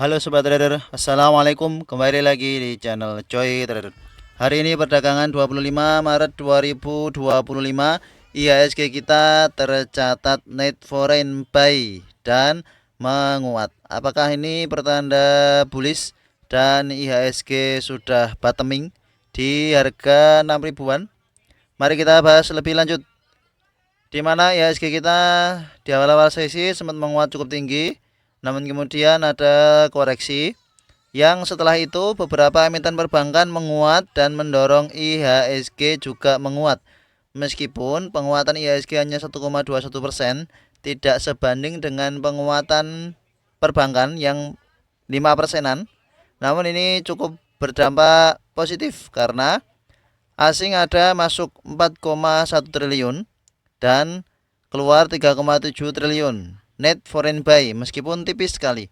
Halo Sobat Trader, Assalamualaikum. Kembali lagi di channel Coy Trader. Hari ini perdagangan 25 Maret 2025, IHSG kita tercatat net foreign buy dan menguat. Apakah ini pertanda bullish dan IHSG sudah bottoming di harga 6 ribuan? Mari kita bahas lebih lanjut. Di mana IHSG kita di awal-awal sesi sempat menguat cukup tinggi, namun kemudian ada koreksi yang setelah itu beberapa emiten perbankan menguat dan mendorong IHSG juga menguat. Meskipun penguatan IHSG hanya 1,21%, tidak sebanding dengan penguatan perbankan yang 5%-an. Namun ini cukup berdampak positif karena asing ada masuk 4,1 triliun dan keluar 3,7 triliun. Net foreign buy meskipun tipis sekali.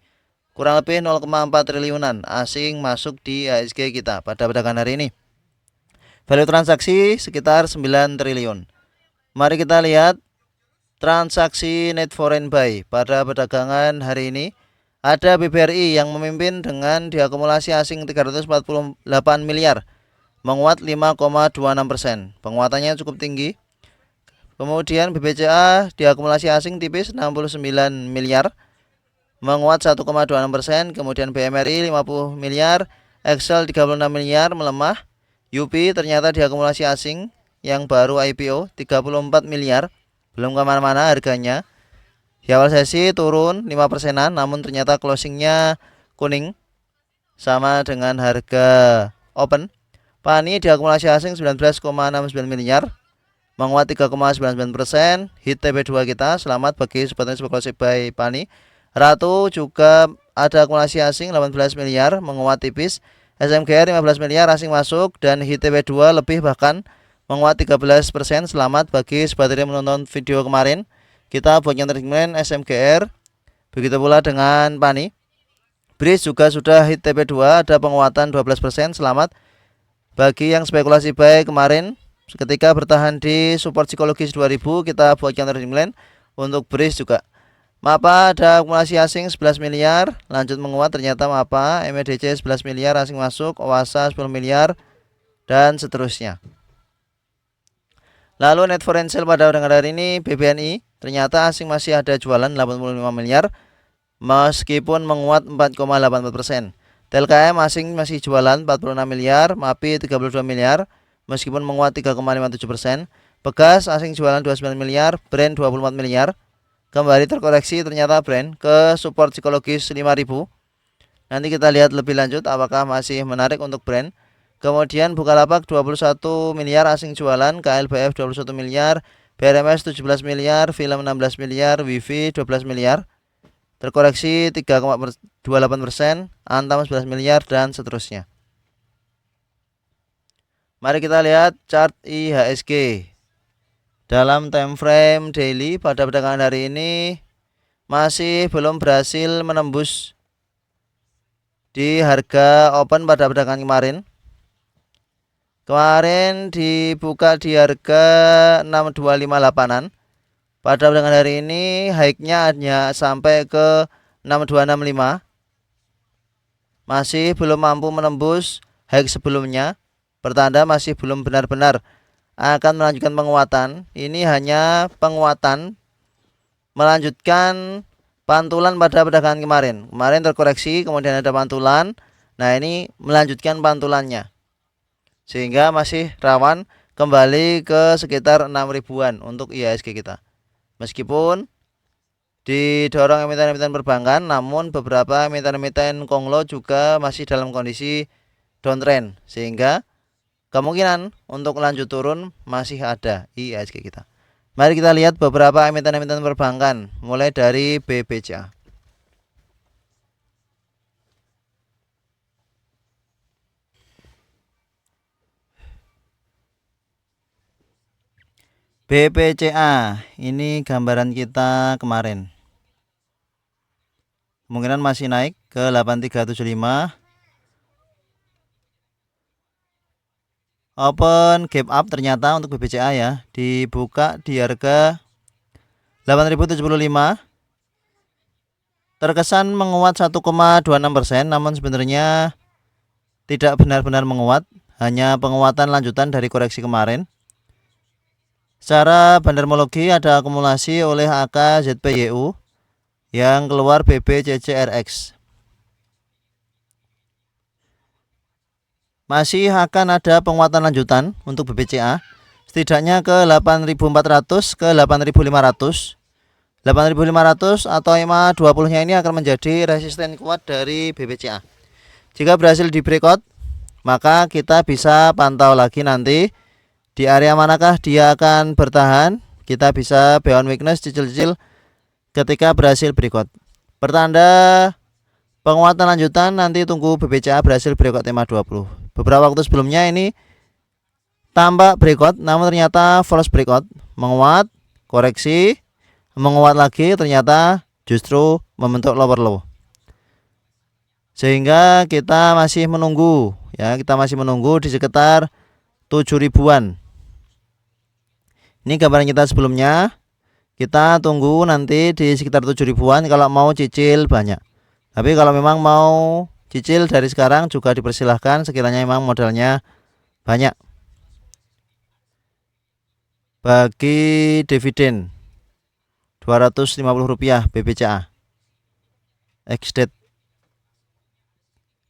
Kurang lebih 0,4 triliunan asing masuk di IHSG kita pada perdagangan hari ini. Value transaksi sekitar 9 triliun. Mari kita lihat transaksi net foreign buy pada perdagangan hari ini. Ada BBRI yang memimpin dengan diakumulasi asing 348 miliar, menguat 5,26%. Penguatannya cukup tinggi. Kemudian BBCA diakumulasi asing tipis 69 miliar, menguat 1,26%. Kemudian BMRI 50 miliar, Excel 36 miliar melemah. UP ternyata diakumulasi asing yang baru IPO 34 miliar, belum kemana-mana harganya. Di awal sesi turun 5%-an, namun ternyata closingnya kuning sama dengan harga open. PANI diakumulasi asing 19,69 miliar, menguat 3,99%. Hit TP2 kita, selamat bagi sobat spekulasi buy PANI. Ratu juga ada akumulasi asing 18 miliar, menguat tipis. SMGR 15 miliar asing masuk dan hit TP2 lebih bahkan menguat 13%. Selamat bagi sobat yang menonton video kemarin. Kita buat yang terkemarin SMGR, begitu pula dengan PANI. BRIS juga sudah hit TP2, ada penguatan 12%. Selamat bagi yang spekulasi buy kemarin ketika bertahan di support psikologis 2000. Kita buat yang terkemarin untuk BRIS juga. MAPA ada akumulasi asing 11 miliar, lanjut menguat ternyata MAPA. MEDC 11 miliar asing masuk, OASA 10 miliar, dan seterusnya. Lalu net foreign sale pada perdagangan hari ini BBNI, ternyata asing masih ada jualan 85 miliar, meskipun menguat 4,84%. TLKM asing masih jualan 46 miliar, MAPI 32 miliar, meskipun menguat 3,57%. Pegas asing jualan 29 miliar, Brand 24 miliar. Kembali terkoreksi ternyata Brand ke support psikologis 5000. Nanti kita lihat lebih lanjut apakah masih menarik untuk Brand. Kemudian Bukalapak 21 miliar asing jualan, KLBF 21 miliar, BRMS 17 miliar, Film 16 miliar, Wifi 12 miliar. Terkoreksi 3,28%, Antam 11 miliar, dan seterusnya. Mari kita lihat chart IHSG. Dalam time frame daily pada perdagangan hari ini masih belum berhasil menembus di harga open pada perdagangan kemarin. Kemarin dibuka di harga 6258-an. Pada perdagangan hari ini high-nya hanya sampai ke 6265. Masih belum mampu menembus high sebelumnya. Pertanda masih belum benar-benar akan melanjutkan penguatan. Ini hanya penguatan melanjutkan pantulan pada perdagangan kemarin. Kemarin terkoreksi, kemudian ada pantulan. Nah, ini melanjutkan pantulannya, sehingga masih rawan kembali ke sekitar 6 ribuan untuk IHSG kita. Meskipun didorong emiten-emiten perbankan, namun beberapa emiten-emiten konglo juga masih dalam kondisi downtrend, sehingga kemungkinan untuk lanjut turun masih ada IHSG kita. Mari kita lihat beberapa emiten-emiten perbankan, mulai dari BBCA. BBCA, ini gambaran kita kemarin. Kemungkinan masih naik ke 8375. Open gap up ternyata untuk BBCA ya, dibuka di harga 8075. terkesan menguat 1,26%, namun sebenarnya tidak benar-benar menguat, hanya penguatan lanjutan dari koreksi kemarin. Secara bandarmologi ada akumulasi oleh AK ZPYU yang keluar BBCCRX. Masih akan ada penguatan lanjutan untuk BBCA setidaknya ke 8.400 ke 8.500. 8.500 atau EMA 20-nya ini akan menjadi resisten kuat dari BBCA. Jika berhasil di breakout, maka kita bisa pantau lagi nanti di area manakah dia akan bertahan. Kita bisa buy on weakness cicil-cicil ketika berhasil breakout. Pertanda penguatan lanjutan nanti tunggu BBCA berhasil breakout EMA 20. Beberapa waktu sebelumnya ini tampak breakout, namun ternyata false breakout, menguat, koreksi, menguat lagi, ternyata justru membentuk lower low. Sehingga kita masih menunggu, ya, kita masih menunggu di sekitar 7.000-an. Ini gambaran kita sebelumnya. Kita tunggu nanti di sekitar 7.000-an kalau mau cicil banyak. Tapi kalau memang mau cicil dari sekarang juga dipersilahkan sekiranya memang modalnya banyak. Bagi dividen Rp250 BBCA ex-date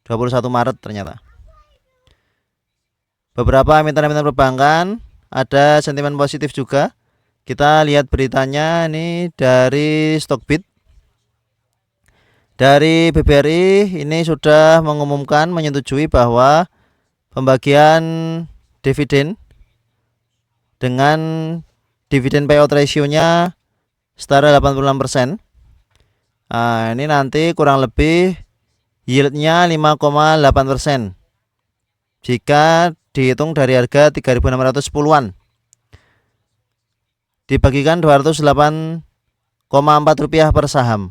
21 Maret ternyata. Beberapa emiten-emiten perbankan ada sentimen positif juga. Kita lihat beritanya ini dari Stockbit. Dari BBRI ini sudah mengumumkan menyetujui bahwa pembagian dividen dengan dividen payout ratio-nya setara 86%. Nah, ini nanti kurang lebih yieldnya 5,8% jika dihitung dari harga 3.610-an. Dibagikan Rp208,4 per saham.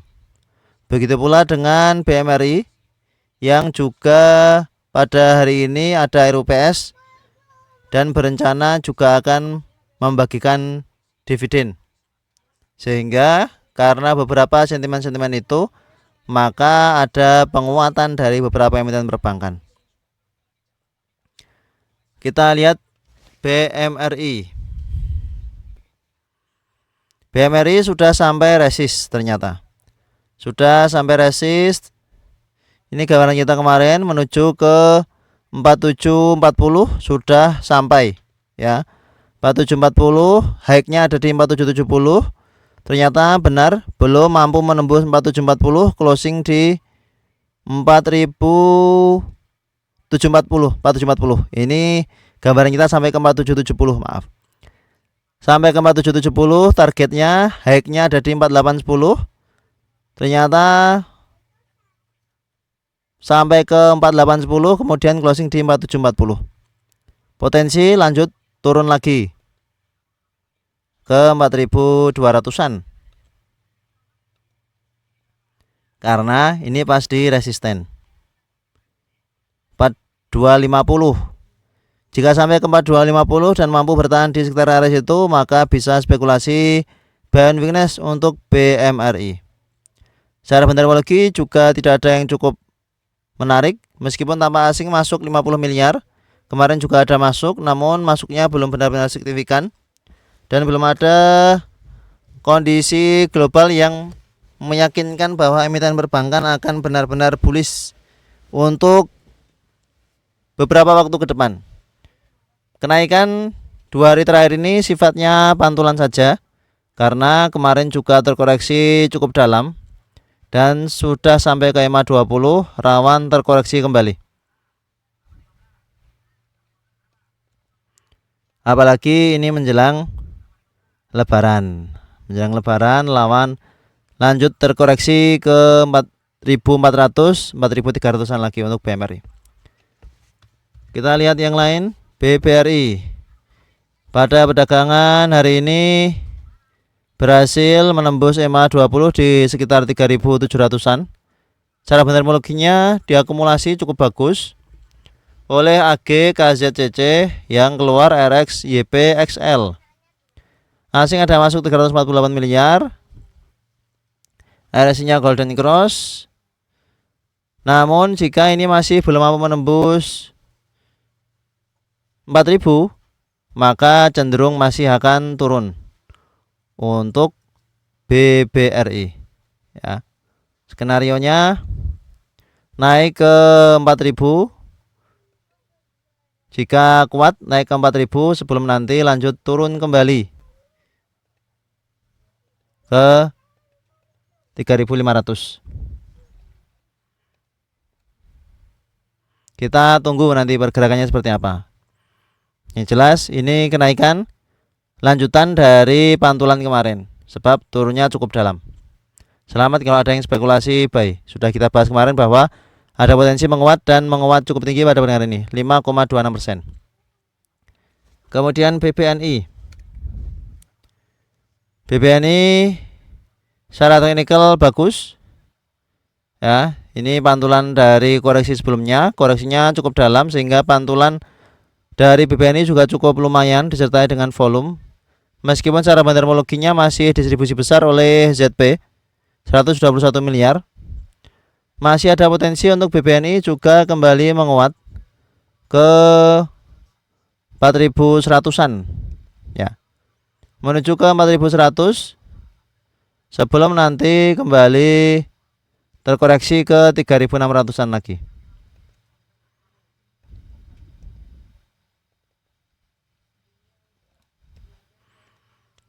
Begitu pula dengan BMRI yang juga pada hari ini ada RUPS dan berencana juga akan membagikan dividen. Sehingga karena beberapa sentimen-sentimen itu, maka ada penguatan dari beberapa emiten perbankan. Kita lihat BMRI. BMRI sudah sampai resist ternyata. Sudah sampai resist. Ini gambaran kita kemarin menuju ke 4740 sudah sampai, ya. 4740, high-nya ada di 4770. Ternyata benar belum mampu menembus 4740, closing di 4740. Ini gambaran kita sampai ke 4770, maaf. Sampai ke 4770, targetnya high-nya ada di 4810. Ternyata sampai ke 4810, kemudian closing di 4740. Potensi lanjut turun lagi ke 4.200-an. Karena ini pasti resisten 4250. Jika sampai ke 4250 dan mampu bertahan di sekitar area itu, maka bisa spekulasi buy on weakness untuk BMRI. Secara bandarmologi juga tidak ada yang cukup menarik, meskipun tanpa asing masuk 50 miliar. Kemarin juga ada masuk, namun masuknya belum benar-benar signifikan. Dan belum ada kondisi global yang meyakinkan bahwa emiten perbankan akan benar-benar bullish untuk beberapa waktu ke depan. Kenaikan 2 hari terakhir ini sifatnya pantulan saja, karena kemarin juga terkoreksi cukup dalam dan sudah sampai ke EMA 20, rawan terkoreksi kembali. Apalagi ini menjelang Lebaran. Menjelang Lebaran lawan lanjut terkoreksi ke 4.400, 4.300-an lagi untuk BMRI. Kita lihat yang lain, BBRI. Pada perdagangan hari ini berhasil menembus EMA 20 di sekitar 3.700-an. Secara bandarmologinya diakumulasi cukup bagus oleh AG KZCC yang keluar RX YPXL. Asing ada masuk 348 miliar. RSI-nya golden cross. Namun jika ini masih belum mampu menembus 4000, maka cenderung masih akan turun untuk BBRI ya. Skenarionya naik ke 4000. Jika kuat naik ke 4000 sebelum nanti lanjut turun kembali ke 3500. Kita tunggu nanti pergerakannya seperti apa. Yang jelas ini kenaikan lanjutan dari pantulan kemarin, sebab turunnya cukup dalam. Selamat kalau ada yang spekulasi buy. Sudah kita bahas kemarin bahwa ada potensi menguat dan menguat cukup tinggi pada perdagangan ini, 5,26%. Kemudian BBNI. BBNI secara teknikal bagus. Ya, ini pantulan dari koreksi sebelumnya, koreksinya cukup dalam sehingga pantulan dari BBNI juga cukup lumayan disertai dengan volume. Meskipun secara bandarmologinya masih distribusi besar oleh ZP 121 miliar, masih ada potensi untuk BBNI juga kembali menguat ke 4100-an ya. Menuju ke 4100 sebelum nanti kembali terkoreksi ke 3600-an lagi.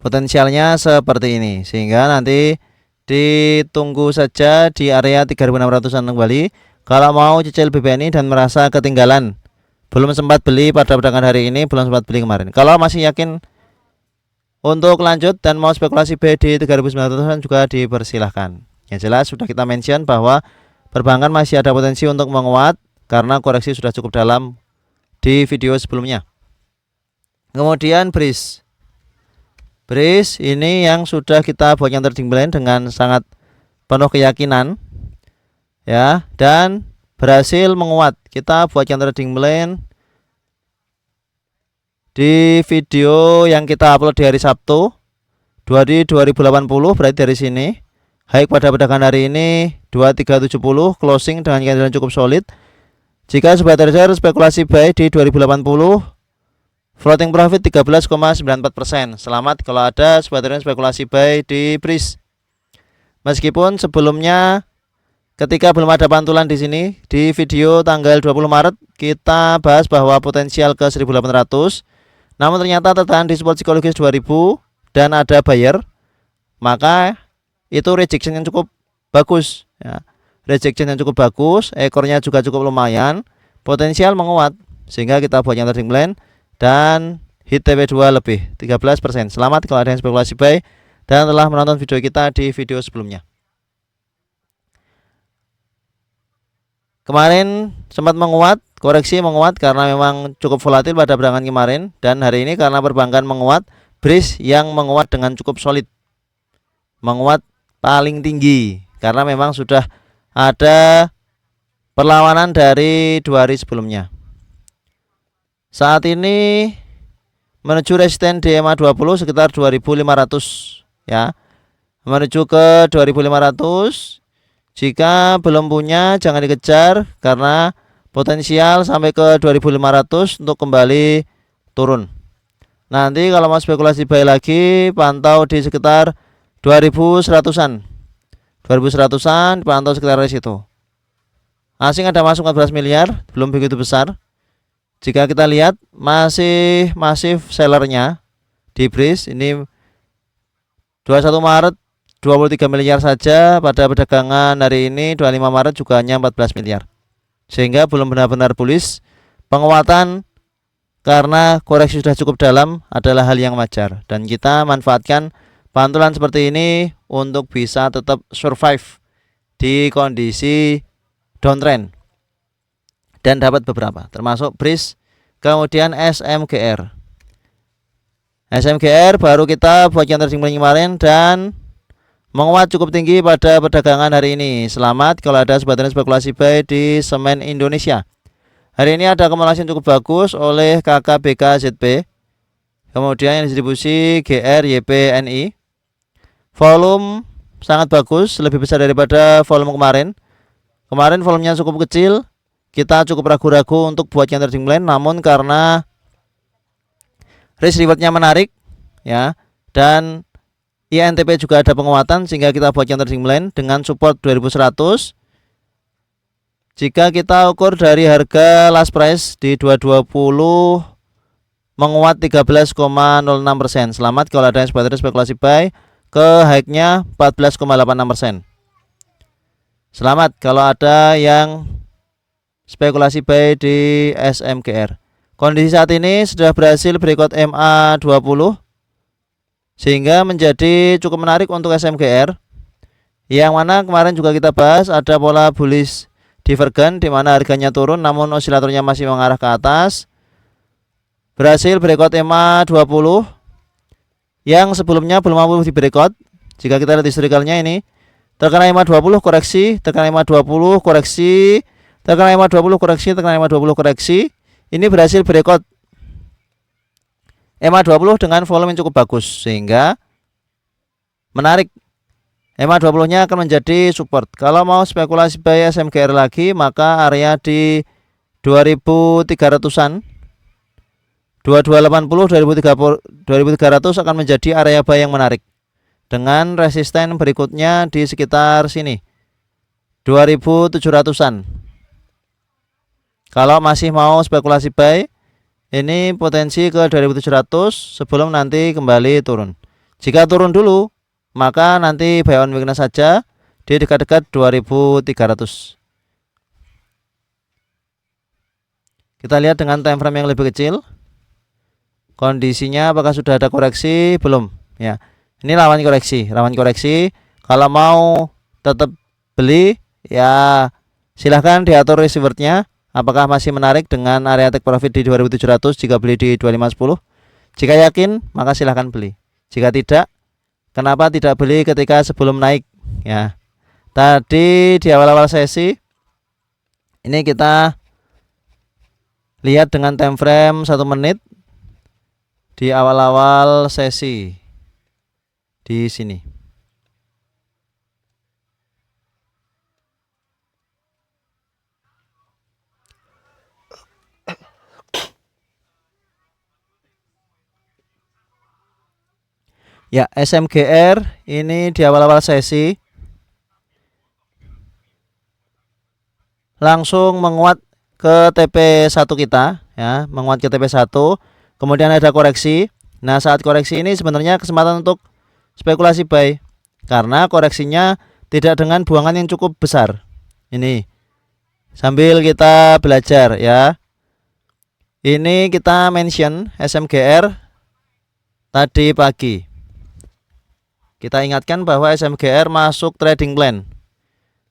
Potensialnya seperti ini, sehingga nanti ditunggu saja di area 3600-an kembali. Kalau mau cicil BBNI dan merasa ketinggalan, belum sempat beli pada perdagangan hari ini, belum sempat beli kemarin, kalau masih yakin untuk lanjut dan mau spekulasi B di 3900-an juga dipersilahkan. Yang jelas sudah kita mention bahwa perbankan masih ada potensi untuk menguat karena koreksi sudah cukup dalam di video sebelumnya. Kemudian BRIS ini yang sudah kita buat yang trading plan dengan sangat penuh keyakinan ya, dan berhasil menguat. Kita buat yang trading plan di video yang kita upload di hari Sabtu 2080, berarti dari sini. High pada perdagangan hari ini 2370, closing dengan candle cukup solid. Jika sobat trader spekulasi buy di 2080, floating profit 13,94%. Selamat kalau ada sobat trader spekulasi buy di BRIS. Meskipun sebelumnya ketika belum ada pantulan di sini, di video tanggal 20 Maret kita bahas bahwa potensial ke 1800. Namun ternyata tertahan di support psikologis 2000 dan ada buyer, maka itu rejection yang cukup bagus ya. Rejection yang cukup bagus, ekornya juga cukup lumayan, potensial menguat, sehingga kita buat yang trading plan dan hit TP2 lebih 13%. Selamat kalau ada yang spekulasi buy dan telah menonton video kita di video sebelumnya. Kemarin sempat menguat, koreksi menguat karena memang cukup volatil pada perdagangan kemarin, dan hari ini karena perbankan menguat, BRIS yang menguat dengan cukup solid, menguat paling tinggi karena memang sudah ada perlawanan dari 2 hari sebelumnya. Saat ini menuju resisten di EMA 20 sekitar 2500 ya, menuju ke 2500. Jika belum punya jangan dikejar karena potensial sampai ke 2500 untuk kembali turun. Nanti kalau mau spekulasi buy lagi, pantau di sekitar 2100-an. 2100-an pantau sekitar situ. Asing ada masuk 14 miliar, belum begitu besar. Jika kita lihat masih masif sellernya di BRIS ini 21 Maret 23 miliar saja, pada perdagangan hari ini 25 Maret juga hanya 14 miliar. Sehingga belum benar-benar bullish. Penguatan karena koreksi sudah cukup dalam adalah hal yang wajar, dan kita manfaatkan pantulan seperti ini untuk bisa tetap survive di kondisi downtrend dan dapat beberapa, termasuk BRIS, kemudian SMGR. SMGR baru kita buat yang trading kemarin dan menguat cukup tinggi pada perdagangan hari ini. Selamat kalau ada sebagian spekulasi buy di semen Indonesia. Hari ini ada akumulasi yang cukup bagus oleh KKBK ZP, kemudian yang distribusi GR YP NI. Volume sangat bagus, lebih besar daripada volume kemarin. Kemarin volumenya cukup kecil, kita cukup ragu-ragu untuk buat yang trading plan, namun karena risk rewardnya menarik ya, dan INTP juga ada penguatan sehingga kita buat yang trading plan dengan support 2100. Jika kita ukur dari harga last price di 220 menguat 13,06%. Selamat kalau ada yang spekulasi buy ke high-nya 14,86%. Selamat kalau ada yang spekulasi buy di SMGR. Kondisi saat ini sudah berhasil breakout MA20 sehingga menjadi cukup menarik untuk SMGR. Yang mana kemarin juga kita bahas ada pola bullish divergen di mana harganya turun namun osilatornya masih mengarah ke atas. Berhasil breakout MA20 yang sebelumnya belum mampu di breakout. Jika kita lihat historicalnya ini terkena MA20 koreksi, terkena MA20 koreksi, terkena MA20 koreksi, terkena MA20 koreksi. Ini berhasil breakout MA20 dengan volume yang cukup bagus sehingga menarik. MA20 nya akan menjadi support. Kalau mau spekulasi buy SMGR lagi maka area di 2300-an 2280 2300 akan menjadi area buy yang menarik dengan resisten berikutnya di sekitar sini 2700-an. Kalau masih mau spekulasi buy ini potensi ke 2700 sebelum nanti kembali turun. Jika turun dulu maka nanti buy on weakness saja di dekat-dekat 2300. Kita lihat dengan time frame yang lebih kecil. Kondisinya apakah sudah ada koreksi? Belum ya. Ini rawan koreksi, rawan koreksi. Kalau mau tetap beli ya silahkan diatur risk rewardnya. Apakah masih menarik dengan area take profit di 2700 jika beli di 2510? Jika yakin maka silahkan beli. Jika tidak, kenapa tidak beli ketika sebelum naik ya. Tadi di awal-awal sesi ini kita lihat dengan time frame 1 menit di awal-awal sesi di sini. Ya, SMGR ini di awal-awal sesi langsung menguat ke TP1 kita ya, menguat ke TP1. Kemudian ada koreksi. Nah, saat koreksi ini sebenarnya kesempatan untuk spekulasi buy karena koreksinya tidak dengan buangan yang cukup besar. Ini sambil kita belajar ya. Ini kita mention SMGR tadi pagi. Kita ingatkan bahwa SMGR masuk trading plan.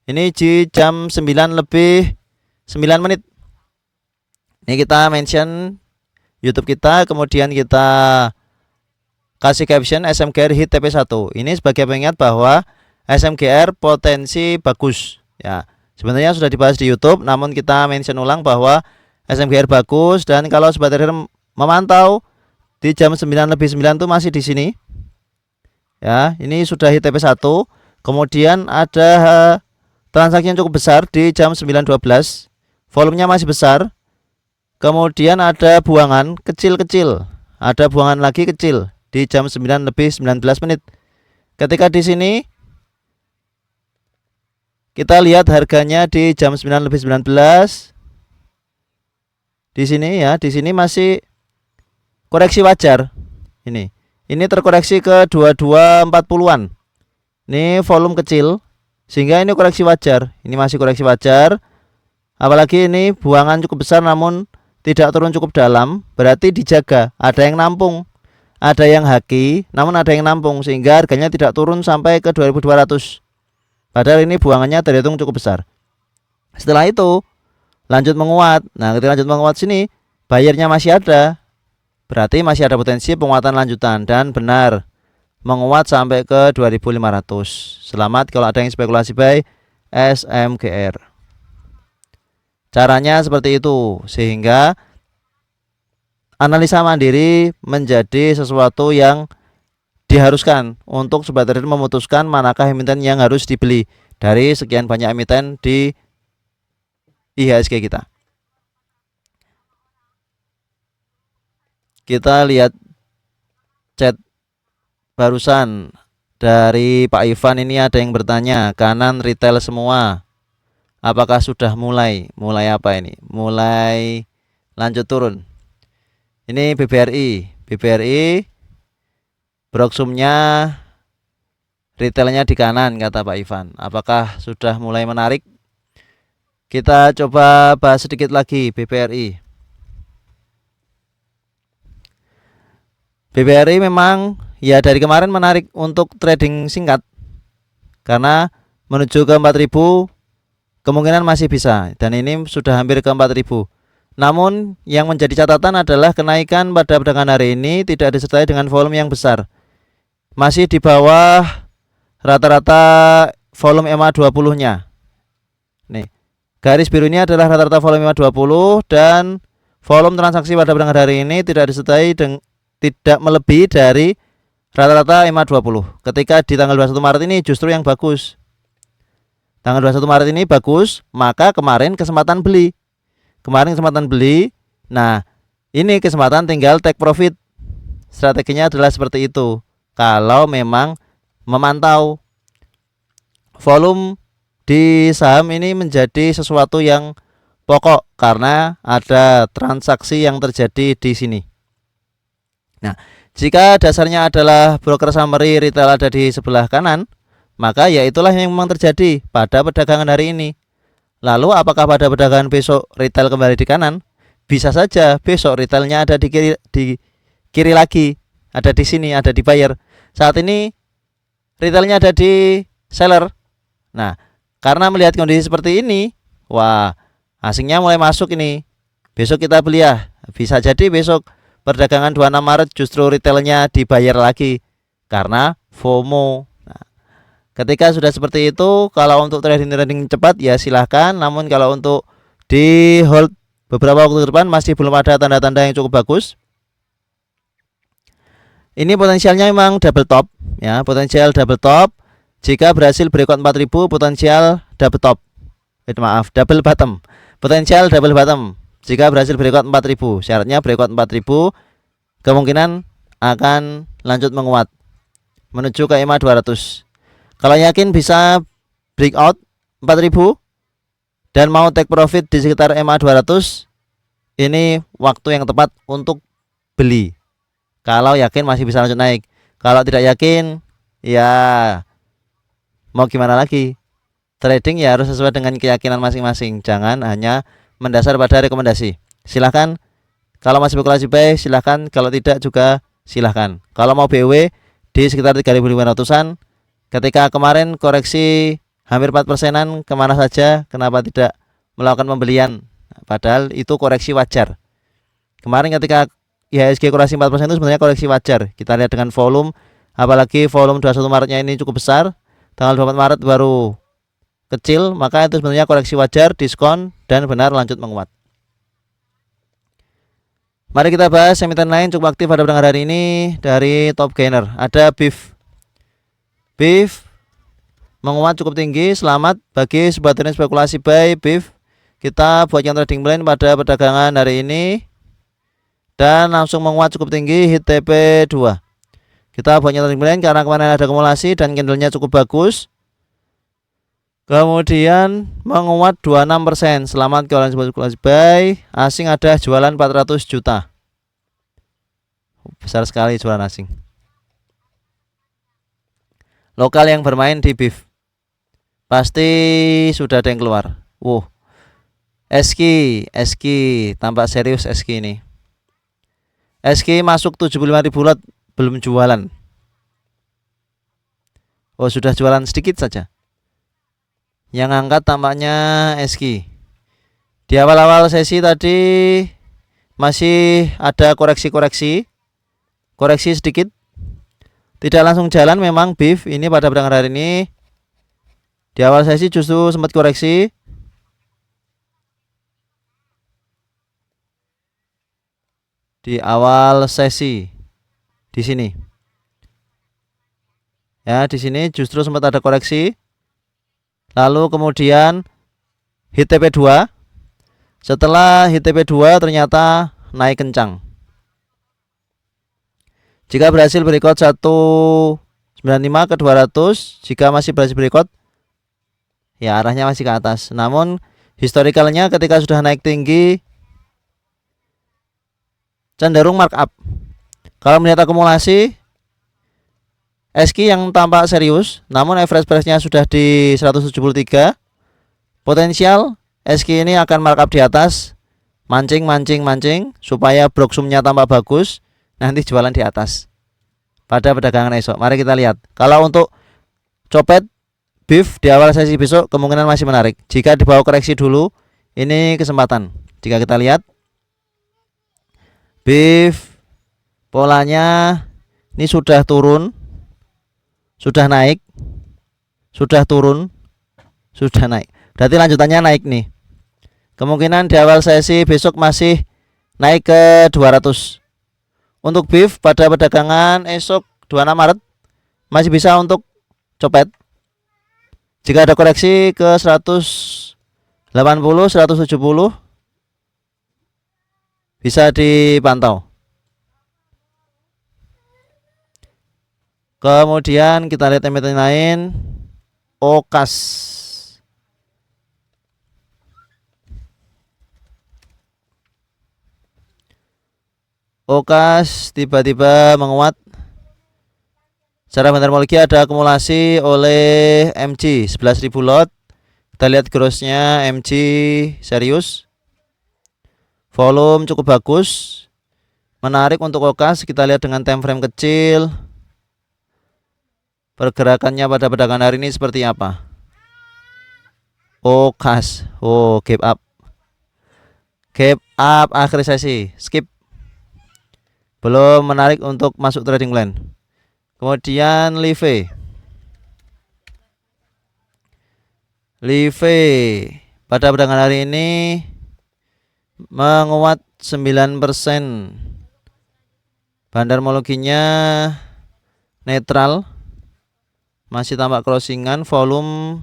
Ini di jam 9 lebih 9 menit. Ini kita mention YouTube kita, kemudian kita kasih caption SMGR hit TP1. Ini sebagai pengingat bahwa SMGR potensi bagus ya. Sebenarnya sudah dibahas di YouTube, namun kita mention ulang bahwa SMGR bagus dan kalau sobat trader memantau di jam 9 lebih 9 itu masih di sini. Ya, ini sudah hit TP1. Kemudian ada transaksi yang cukup besar di jam 9.12. Volumenya masih besar. Kemudian ada buangan kecil-kecil. Ada buangan lagi kecil di jam 9 lebih 19 menit. Ketika di sini kita lihat harganya di jam 9 lebih 19. Di sini ya, di sini masih koreksi wajar. Ini terkoreksi ke 2240-an. Ini volume kecil sehingga ini koreksi wajar. Ini masih koreksi wajar. Apalagi ini buangan cukup besar namun tidak turun cukup dalam, berarti dijaga. Ada yang nampung, ada yang haki, namun ada yang nampung sehingga harganya tidak turun sampai ke 2200. Padahal ini buangannya terhitung cukup besar. Setelah itu lanjut menguat. Nah, ketika lanjut menguat sini, bayarnya masih ada. Berarti masih ada potensi penguatan lanjutan dan benar menguat sampai ke 2500. Selamat kalau ada yang spekulasi buy SMGR. Caranya seperti itu sehingga analisa mandiri menjadi sesuatu yang diharuskan untuk sobat trader memutuskan manakah emiten yang harus dibeli dari sekian banyak emiten di IHSG kita. Kita lihat chat barusan dari Pak Ivan, ini ada yang bertanya, kanan retail semua. Apakah sudah mulai apa ini? Mulai lanjut turun. Ini BBRI broksumnya retailnya di kanan kata Pak Ivan. Apakah sudah mulai menarik? Kita coba bahas sedikit lagi BBRI. BBRI memang ya dari kemarin menarik untuk trading singkat, karena menuju ke 4000 kemungkinan masih bisa, dan ini sudah hampir ke 4000. Namun yang menjadi catatan adalah kenaikan pada perdagangan hari ini tidak disertai dengan volume yang besar. Masih di bawah rata-rata volume MA20-nya. Nih, garis biru ini adalah rata-rata volume MA20, dan volume transaksi pada perdagangan hari ini tidak disertai tidak melebihi dari rata-rata MA20. Ketika di tanggal 21 Maret ini justru yang bagus. Tanggal 21 Maret ini bagus, maka kemarin kesempatan beli. Nah, ini kesempatan tinggal take profit. Strateginya adalah seperti itu. Kalau memang memantau volume di saham ini menjadi sesuatu yang pokok karena ada transaksi yang terjadi di sini. Nah, jika dasarnya adalah broker summary retail ada di sebelah kanan, maka ya itulah yang memang terjadi pada perdagangan hari ini. Lalu apakah pada perdagangan besok retail kembali di kanan? Bisa saja besok retailnya ada di kiri lagi, ada di sini, ada di buyer. Saat ini retailnya ada di seller. Nah, karena melihat kondisi seperti ini, wah, asingnya mulai masuk ini. Besok kita beli ya. Bisa jadi besok perdagangan 26 Maret justru retailnya dibayar lagi karena FOMO. Nah, ketika sudah seperti itu, kalau untuk trading cepat ya silahkan. Namun kalau untuk di hold beberapa waktu ke depan masih belum ada tanda-tanda yang cukup bagus. Ini potensialnya memang double top ya, potensial double top. Jika berhasil breakout 4000, potensial double top. Double bottom. Potensial double bottom. Jika berhasil breakout 4000, syaratnya breakout 4000 kemungkinan akan lanjut menguat menuju ke EMA 200. Kalau yakin bisa breakout 4000 dan mau take profit di sekitar EMA 200, ini waktu yang tepat untuk beli. Kalau yakin masih bisa lanjut naik. Kalau tidak yakin, ya mau gimana lagi? Trading ya harus sesuai dengan keyakinan masing-masing. Jangan hanya mendasar pada rekomendasi. Silahkan kalau masih spekulasi buy, silahkan. Kalau tidak juga silahkan. Kalau mau BW di sekitar 3.500-an, ketika kemarin koreksi hampir 4%-an, kemana saja, kenapa tidak melakukan pembelian? Padahal itu koreksi wajar. Kemarin ketika IHSG koreksi 4% itu sebenarnya koreksi wajar. Kita lihat dengan volume, apalagi volume 21 Maretnya ini cukup besar, tanggal 24 Maret baru kecil, maka itu sebenarnya koreksi wajar, diskon, dan benar lanjut menguat. Mari kita bahas emiten lain cukup aktif pada perdagangan hari ini. Dari top gainer ada BIF. BIF menguat cukup tinggi. Selamat bagi sobat trading spekulasi buy BIF. Kita buat yang trading plan pada perdagangan hari ini dan langsung menguat cukup tinggi, hit TP2. Kita buat yang trading plan karena kemarin ada akumulasi dan candlenya cukup bagus. Kemudian menguat 26%. Selamat kalian spekulasi buy. Asing ada jualan 400 juta. Besar sekali jualan asing. Lokal yang bermain di BIF pasti sudah ada yang keluar. SQ tampak serius SQ ini. SQ masuk 75.000 lot belum jualan. Sudah jualan sedikit saja. Yang angkat tampaknya SQ. Di awal-awal sesi tadi masih ada koreksi sedikit. Tidak langsung jalan memang BIF ini pada perdagangan hari ini. Di awal sesi justru sempat koreksi. Di awal sesi di sini. Ya, di sini justru sempat ada koreksi. Lalu kemudian hit TP2. Setelah hit TP2 ternyata naik kencang. Jika berhasil berikut 195 ke 200, jika masih berhasil berikut, ya arahnya masih ke atas. Namun historicalnya ketika sudah naik tinggi cenderung markup. Kalau melihat akumulasi SQ yang tampak serius, namun average price-nya sudah di 173. Potensial SQ ini akan markup di atas, mancing supaya broksumnya tampak bagus. Nanti jualan di atas pada perdagangan esok. Mari kita lihat. Kalau untuk copet beef di awal sesi besok kemungkinan masih menarik. Jika di bawah koreksi dulu, ini kesempatan. Jika kita lihat beef polanya ini sudah turun, sudah naik, sudah turun, sudah naik. Berarti lanjutannya naik nih. Kemungkinan di awal sesi besok masih naik ke 200. Untuk beef pada perdagangan esok 26 Maret masih bisa untuk copet. Jika ada koreksi ke 180, 170 bisa dipantau. Kemudian kita lihat emiten lain, Okas. Okas tiba-tiba menguat. Secara bentarmologi ada akumulasi oleh MG 11.000 lot. Kita lihat grossnya MG serius. Volume cukup bagus. Menarik untuk Okas. Kita lihat dengan time frame kecil. Pergerakannya pada perdagangan hari ini seperti apa? Okas. Oh, gap up. Gap up akhir sesi. Skip. Belum menarik untuk masuk trading plan. Kemudian Live pada perdagangan hari ini menguat 9%. Bandarmologinya netral. Masih tampak crossingan, volume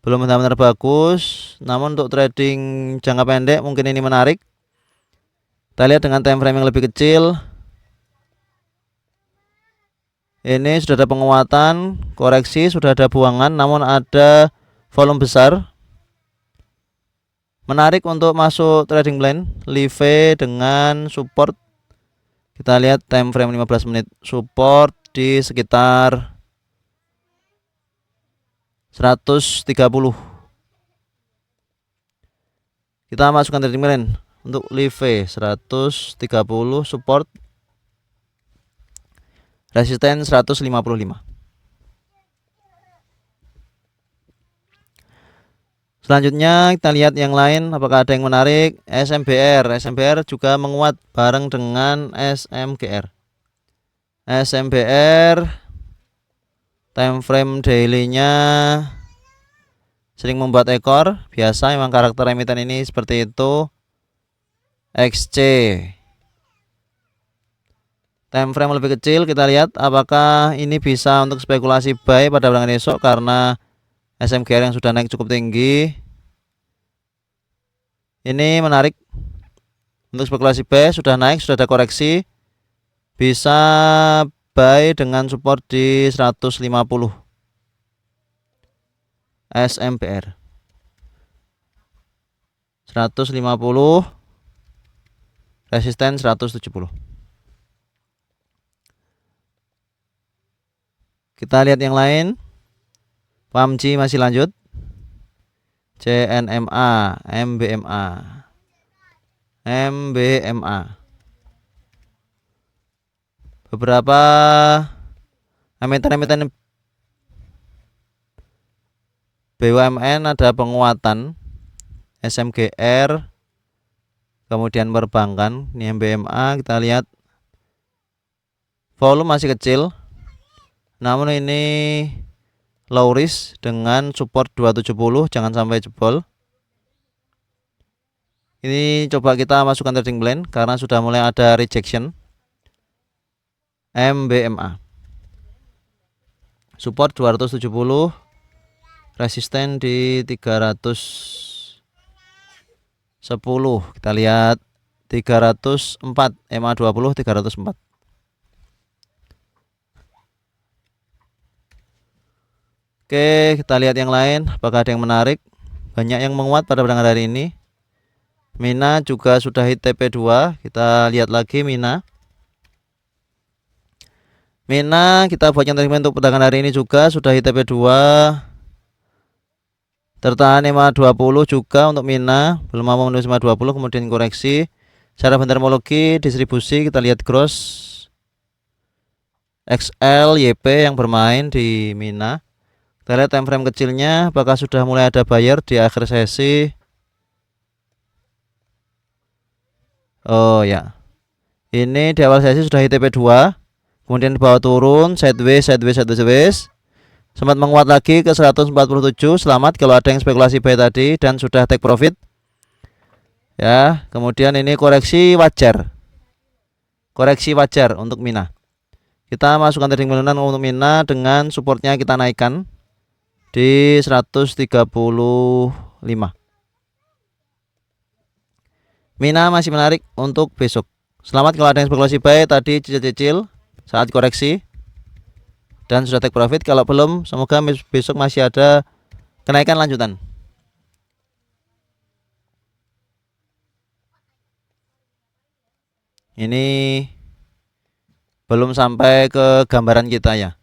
belum benar-benar bagus. Namun untuk trading jangka pendek mungkin ini menarik. Kita lihat dengan time frame yang lebih kecil. Ini sudah ada penguatan, koreksi, sudah ada buangan, namun ada volume besar. Menarik untuk masuk trading plan. Live dengan support. Kita lihat time frame 15 menit. Support di sekitar 130. Kita masukkan trading plan. Untuk Live 130 support, resisten 155. Selanjutnya kita lihat yang lain, apakah ada yang menarik. SMBR juga menguat bareng dengan SMGR. SMBR time frame daily-nya sering membuat ekor, biasa memang karakter emiten ini seperti itu. XC time frame lebih kecil, kita lihat apakah ini bisa untuk spekulasi buy pada perdagangan esok karena SMGR yang sudah naik cukup tinggi. Ini menarik untuk spekulasi buy, sudah naik, sudah ada koreksi, bisa buy dengan support di 150. SMBR 150, resisten 170. Kita lihat yang lain. PAMG masih lanjut. CNMA, MBMA. Beberapa emiten-emiten BUMN ada penguatan. SMGR, kemudian perbankan. Ini MBMA, kita lihat volume masih kecil, namun ini low risk dengan support 270, jangan sampai jebol. Ini coba kita masukkan trading plan karena sudah mulai ada rejection. MBMA support 270, resisten di 310. Kita lihat 304, MA20 304. Oke, kita lihat yang lain, apakah ada yang menarik. Banyak yang menguat pada perdagangan hari ini. Mina juga sudah hit TP2. Kita lihat lagi Mina. Mina kita buat yang terima untuk perdagangan hari ini juga sudah hit TP2. Tertahan MA20 juga untuk Mina, belum mau menembus MA20, kemudian koreksi. Secara bentermologi distribusi kita lihat cross XL YP yang bermain di Mina. Kita lihat time frame kecilnya, apakah sudah mulai ada buyer di akhir sesi. Oh ya, ini di awal sesi sudah hit TP2, kemudian di bawah turun sideways, sempat menguat lagi ke 147. Selamat kalau ada yang spekulasi buy tadi dan sudah take profit ya. Kemudian ini koreksi wajar untuk Mina. Kita masukkan trading melunan untuk Mina dengan supportnya kita naikkan di 135. Mina masih menarik untuk besok. Selamat kalau ada yang spekulasi buy tadi cicil-cicil saat koreksi dan sudah take profit. Kalau belum, semoga besok masih ada kenaikan lanjutan. Ini belum sampai ke gambaran kita ya.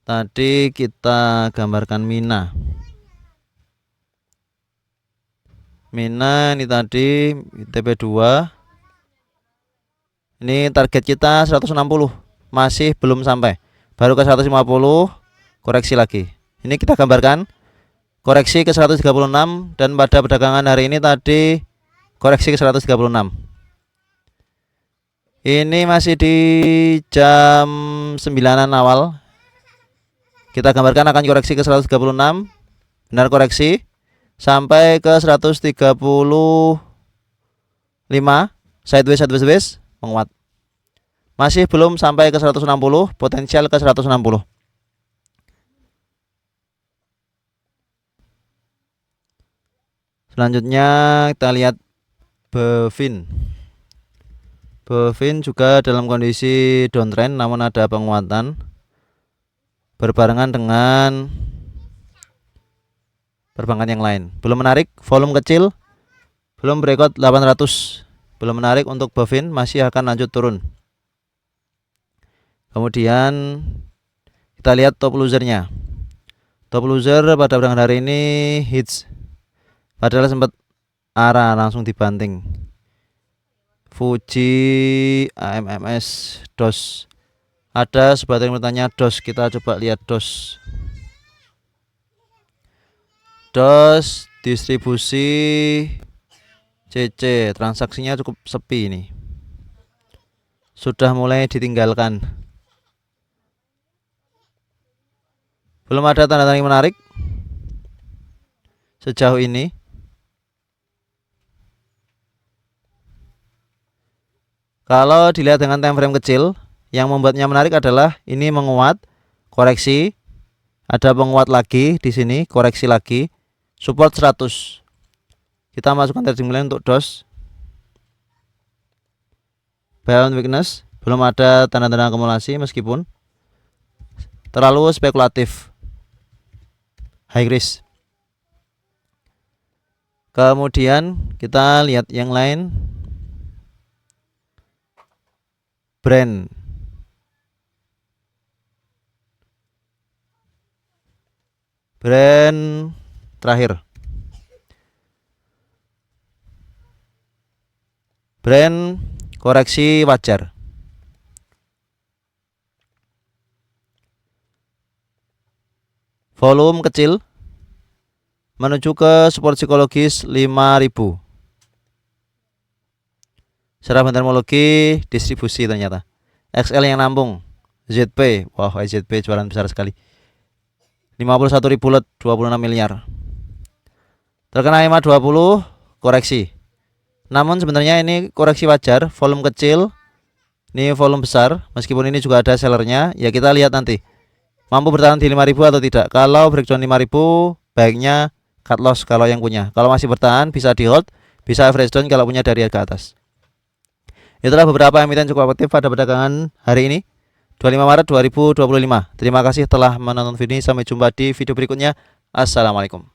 Tadi kita gambarkan Mina. Mina ini tadi TP2. Ini target kita 160. Masih belum sampai. Baru ke 150, koreksi lagi. Ini kita gambarkan koreksi ke 136 dan pada perdagangan hari ini tadi koreksi ke 136. Ini masih di jam 9-an awal. Kita gambarkan akan koreksi ke 136. Benar koreksi sampai ke 135. Sideways menguat. Masih belum sampai ke 160, potensial ke 160. Selanjutnya kita lihat Bevin. Bevin juga dalam kondisi downtrend namun ada penguatan berbarengan dengan perbankan yang lain. Belum menarik, volume kecil, belum breakout 800. Belum menarik untuk Bevin, masih akan lanjut turun. Kemudian kita lihat top losernya. Top loser pada perdagangan hari ini hits, padahal sempat arah langsung dibanting. Fuji, AMMS, DOS. Ada sebagian yang bertanya DOS, kita coba lihat DOS. DOS distribusi CC, transaksinya cukup sepi ini. Sudah mulai ditinggalkan. Belum ada tanda-tanda yang menarik sejauh ini. Kalau dilihat dengan time frame kecil, yang membuatnya menarik adalah ini menguat, koreksi, ada penguat lagi di sini, koreksi lagi, support 100. Kita masukkan trading plan untuk DOS. Buy on weakness, belum ada tanda-tanda akumulasi meskipun terlalu spekulatif, high risk. Kemudian kita lihat yang lain. Brand terakhir. Brand koreksi wajar. Volume kecil menuju ke support psikologis 5000. Secara bentermologi distribusi ternyata. XL yang nambung. ZP, wah ZP jualan besar sekali. 51.000 lot, 26 miliar. Terkena MA20, koreksi. Namun sebenarnya ini koreksi wajar, volume kecil. Ini volume besar, meskipun ini juga ada sellernya. Ya kita lihat nanti. mampu bertahan di 5.000 atau tidak. Kalau breakdown 5.000 baiknya cut loss kalau yang punya. Kalau masih bertahan bisa di hold, bisa average down kalau punya dari harga atas. Itulah beberapa emiten cukup aktif pada perdagangan hari ini 25 Maret 2025. Terima kasih telah menonton video ini. Sampai jumpa di video berikutnya. Assalamualaikum.